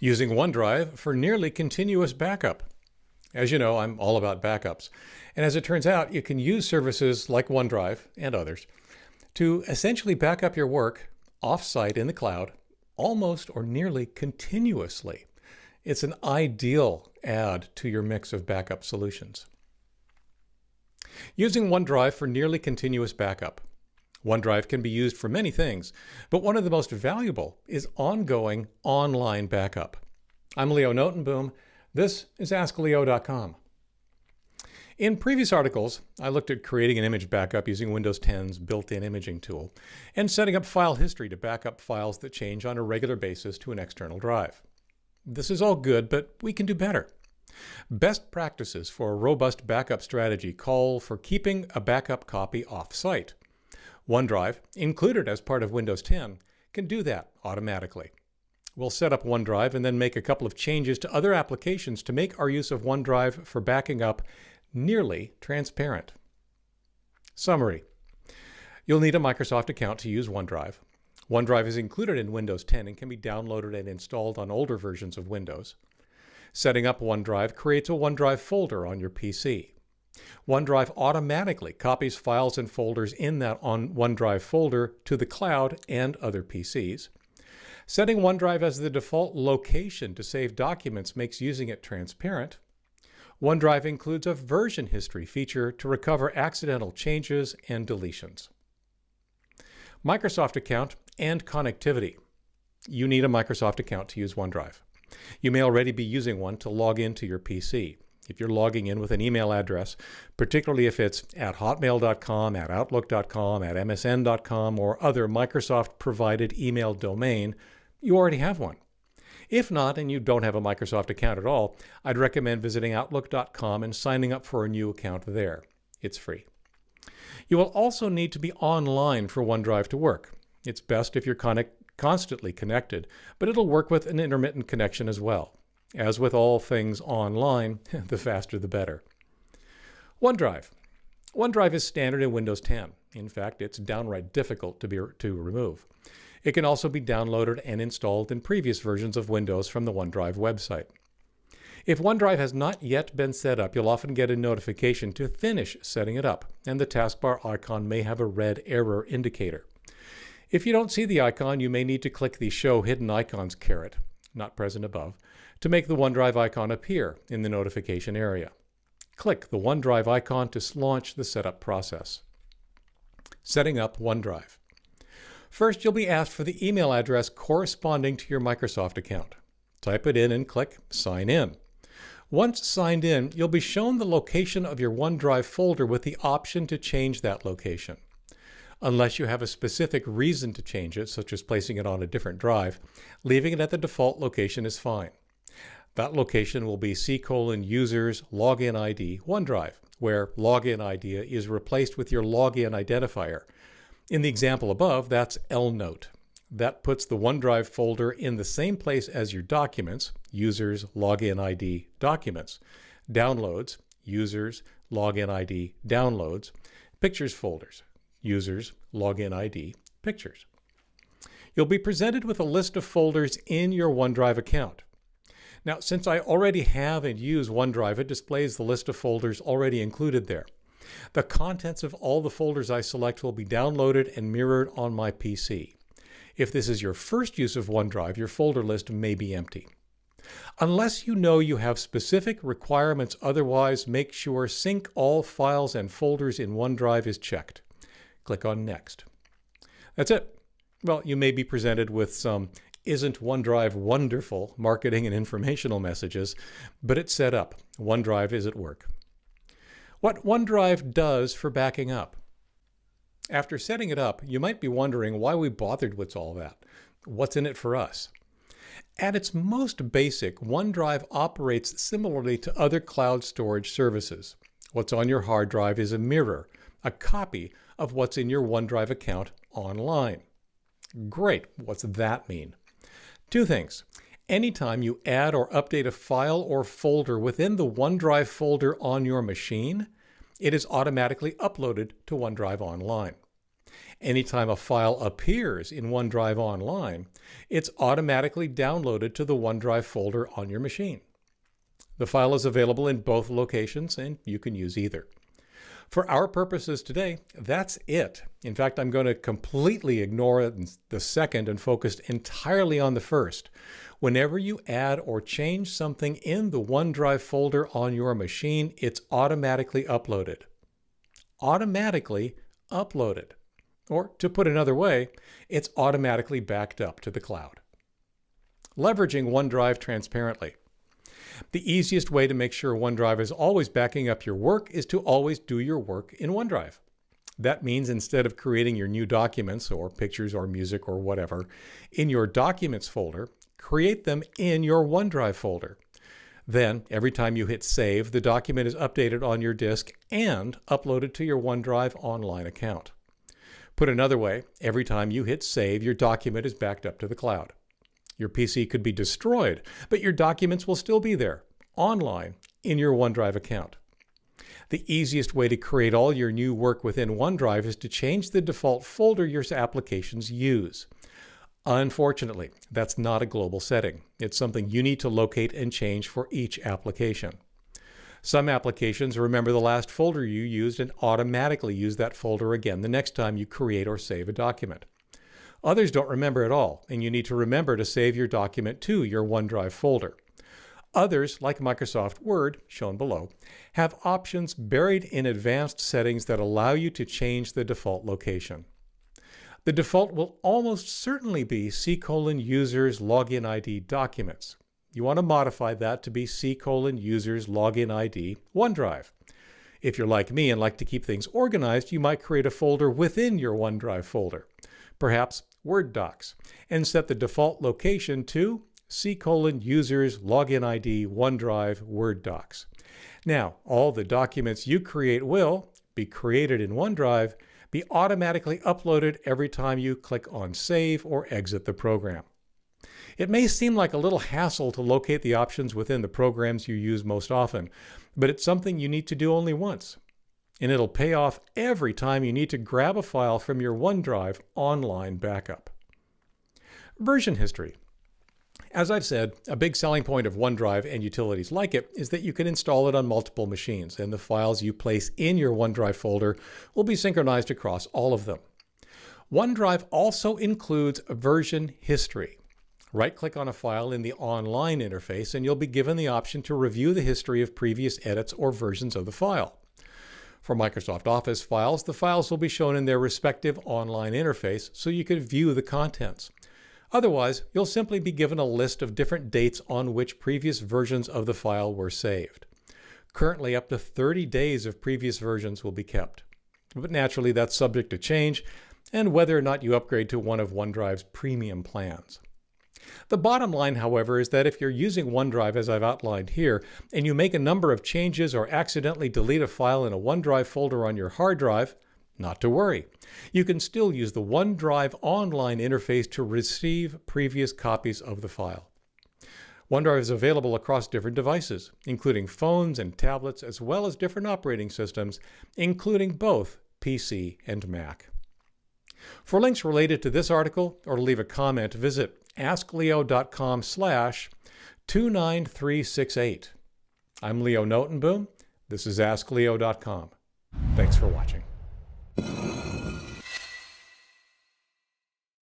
using OneDrive for nearly continuous backup. As you know, I'm all about backups. And as it turns out, you can use services like OneDrive and others to essentially back up your work off-site in the cloud almost or nearly continuously. It's an ideal add to your mix of backup solutions. Using OneDrive for nearly continuous backup. OneDrive can be used for many things, but one of the most valuable is ongoing online backup. I'm Leo Notenboom. This is AskLeo.com. In previous articles, I looked at creating an image backup using Windows 10's built-in imaging tool and setting up file history to back up files that change on a regular basis to an external drive. This is all good, but we can do better. Best practices for a robust backup strategy call for keeping a backup copy off-site. OneDrive, included as part of Windows 10, can do that automatically. We'll set up OneDrive and then make a couple of changes to other applications to make our use of OneDrive for backing up nearly transparent. Summary. You'll need a Microsoft account to use OneDrive. OneDrive is included in Windows 10 and can be downloaded and installed on older versions of Windows. Setting up OneDrive creates a OneDrive folder on your PC. OneDrive automatically copies files and folders in that OneDrive folder to the cloud and other PCs. Setting OneDrive as the default location to save documents makes using it transparent. OneDrive includes a version history feature to recover accidental changes and deletions. Microsoft account and connectivity. You need a Microsoft account to use OneDrive. You may already be using one to log into your PC. If you're logging in with an email address, particularly if it's at hotmail.com, at outlook.com, at msn.com, or other Microsoft-provided email domain, you already have one. If not, and you don't have a Microsoft account at all, I'd recommend visiting outlook.com and signing up for a new account there. It's free. You will also need to be online for OneDrive to work. It's best if you're constantly connected, but it'll work with an intermittent connection as well. As with all things online, the faster the better. OneDrive. OneDrive is standard in Windows 10. In fact, it's downright difficult to remove. It can also be downloaded and installed in previous versions of Windows from the OneDrive website. If OneDrive has not yet been set up, you'll often get a notification to finish setting it up, and the taskbar icon may have a red error indicator. If you don't see the icon, you may need to click the Show Hidden Icons caret, not present above, to make the OneDrive icon appear in the notification area. Click the OneDrive icon to launch the setup process. Setting up OneDrive. First, you'll be asked for the email address corresponding to your Microsoft account. Type it in and click Sign In. Once signed in, you'll be shown the location of your OneDrive folder with the option to change that location. Unless you have a specific reason to change it, such as placing it on a different drive, leaving it at the default location is fine. That location will be C:\users login ID OneDrive, where login ID is replaced with your login identifier. In the example above, that's lnote. That puts the OneDrive folder in the same place as your documents, users login ID documents, downloads, users login ID downloads, pictures folders, users login ID pictures. You'll be presented with a list of folders in your OneDrive account. Now, since I already have and use OneDrive, it displays the list of folders already included there. The contents of all the folders I select will be downloaded and mirrored on my PC. If this is your first use of OneDrive, your folder list may be empty. Unless you know you have specific requirements otherwise, make sure Sync All Files and Folders in OneDrive is checked. Click on Next. That's it. Well, you may be presented with some "Isn't OneDrive wonderful?" marketing and informational messages, but it's set up. OneDrive is at work. What OneDrive does for backing up. After setting it up, you might be wondering why we bothered with all that. What's in it for us? At its most basic, OneDrive operates similarly to other cloud storage services. What's on your hard drive is a mirror, a copy of what's in your OneDrive account online. Great, what's that mean? Two things. Anytime you add or update a file or folder within the OneDrive folder on your machine, it is automatically uploaded to OneDrive Online. Anytime a file appears in OneDrive Online, it's automatically downloaded to the OneDrive folder on your machine. The file is available in both locations, and you can use either. For our purposes today, that's it. In fact, I'm going to completely ignore the second and focus entirely on the first. Whenever you add or change something in the OneDrive folder on your machine, it's automatically uploaded. Automatically uploaded. Or to put another way, it's automatically backed up to the cloud. Leveraging OneDrive transparently. The easiest way to make sure OneDrive is always backing up your work is to always do your work in OneDrive. That means instead of creating your new documents or pictures or music or whatever in your Documents folder, create them in your OneDrive folder. Then, every time you hit Save, the document is updated on your disk and uploaded to your OneDrive Online account. Put another way, every time you hit Save, your document is backed up to the cloud. Your PC could be destroyed, but your documents will still be there, online, in your OneDrive account. The easiest way to create all your new work within OneDrive is to change the default folder your applications use. Unfortunately, that's not a global setting. It's something you need to locate and change for each application. Some applications remember the last folder you used and automatically use that folder again the next time you create or save a document. Others don't remember at all, and you need to remember to save your document to your OneDrive folder. Others, like Microsoft Word, shown below, have options buried in advanced settings that allow you to change the default location. The default will almost certainly be C:\users login ID documents. You want to modify that to be C:\users login ID OneDrive. If you're like me and like to keep things organized, you might create a folder within your OneDrive folder, perhaps Word docs, and set the default location to C:\users login ID OneDrive Word docs. Now, all the documents you create will be created in OneDrive, be automatically uploaded every time you click on Save or exit the program. It may seem like a little hassle to locate the options within the programs you use most often, but it's something you need to do only once. And it'll pay off every time you need to grab a file from your OneDrive online backup. Version history. As I've said, a big selling point of OneDrive and utilities like it is that you can install it on multiple machines, and the files you place in your OneDrive folder will be synchronized across all of them. OneDrive also includes version history. Right-click on a file in the online interface and you'll be given the option to review the history of previous edits or versions of the file. For Microsoft Office files, the files will be shown in their respective online interface so you can view the contents. Otherwise, you'll simply be given a list of different dates on which previous versions of the file were saved. Currently, up to 30 days of previous versions will be kept. But naturally, that's subject to change and whether or not you upgrade to one of OneDrive's premium plans. The bottom line, however, is that if you're using OneDrive as I've outlined here, and you make a number of changes or accidentally delete a file in a OneDrive folder on your hard drive, not to worry. You can still use the OneDrive online interface to receive previous copies of the file. OneDrive is available across different devices, including phones and tablets, as well as different operating systems, including both PC and Mac. For links related to this article or to leave a comment, visit askleo.com/29368. I'm Leo Notenboom. This is AskLeo.com. Thanks for watching.